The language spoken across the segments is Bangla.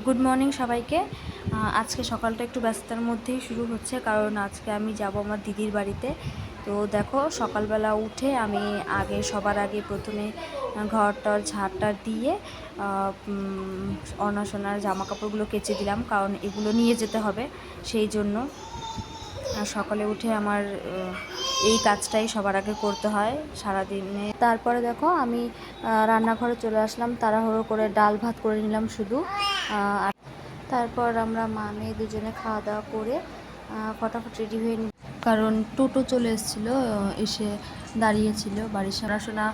গুড মর্নিং সবাইকে। আজকে সকালটা একটু ব্যস্ততার মধ্যেই শুরু হচ্ছে, কারণ আজকে আমি যাব আমার দিদির বাড়িতে। তো দেখো, সকালবেলা উঠে আমি সবার আগে প্রথমে ঘরটার ঝাড়টা দিয়ে অন্নসোনার জামা কাপড়গুলো কেচে দিলাম, কারণ এগুলো নিয়ে যেতে হবে সেই জন্য। সকালে উঠে আমার এই কাজটাই সবার আগে করতে হয় সারাদিনে। তারপরে দেখো আমি রান্নাঘরে চলে আসলাম, তাড়াহুড়ো করে ডাল ভাত করে নিলাম শুধু। আর তারপর আমরা মা মেয়ে দুজনে খাওয়া দাওয়া করে ফটাফট রেডি হয়ে নি, কারণ টোটো চলে এসেছিলো, এসে দাঁড়িয়েছিল বাড়ির সামনে।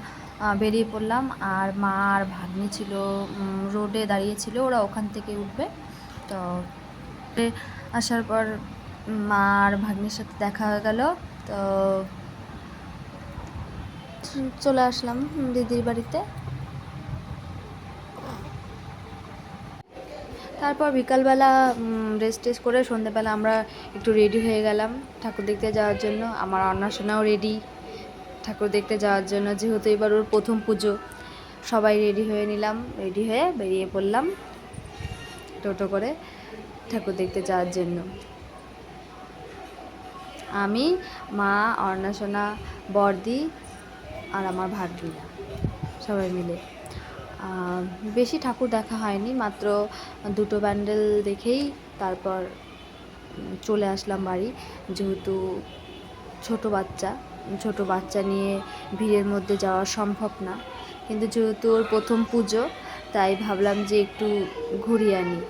বেরিয়ে পড়লাম, আর মা আর ভাগ্নি ছিল রোডে দাঁড়িয়েছিল, ওরা ওখান থেকে উঠবে। তো আসার পর মা আর ভাগ্নির সাথে দেখা হয়ে গেল। তো চলে আসলাম দিদির বাড়িতে। তারপর বিকালবেলা রেস্ট করে সন্ধ্যেবেলা আমরা একটু রেডি হয়ে গেলাম ঠাকুর দেখতে যাওয়ার জন্য। আমার অন্নসোনাও রেডি ঠাকুর দেখতে যাওয়ার জন্য, যেহেতু এবার ওর প্রথম পুজো। সবাই রেডি হয়ে নিলাম, রেডি হয়ে বেরিয়ে পড়লাম টোটো করে ঠাকুর দেখতে যাওয়ার জন্য। আমি, মা, অন্নসোনা, বড়দি আর আমার ভাগ্নি সবাই মিলে। বেশি ঠাকুর দেখা হয়নি, মাত্র দুটো ব্যান্ডেল দেখেই তারপর চলে আসলাম বাড়ি। যেহেতু ছোট বাচ্চা নিয়ে ভিড়ের মধ্যে যাওয়া সম্ভব না, কিন্তু যেহেতু ওর প্রথম পুজো, তাই ভাবলাম যে একটু ঘুরিয়ে আনি।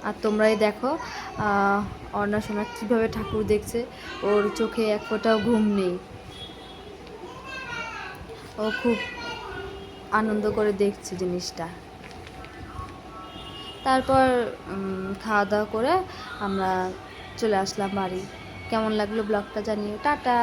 আর তোমরাই দেখো অন্নসোনা কীভাবে ঠাকুর দেখছে, ওর চোখে এক ফোঁটাও ঘুম নেই, ও খুব আনন্দ করে দেখছে জিনিসটা। তারপর খাওয়া দাওয়া করে আমরা চলে আসলাম বাড়ি। কেমন লাগলো ব্লগটা জানিও। টাটা।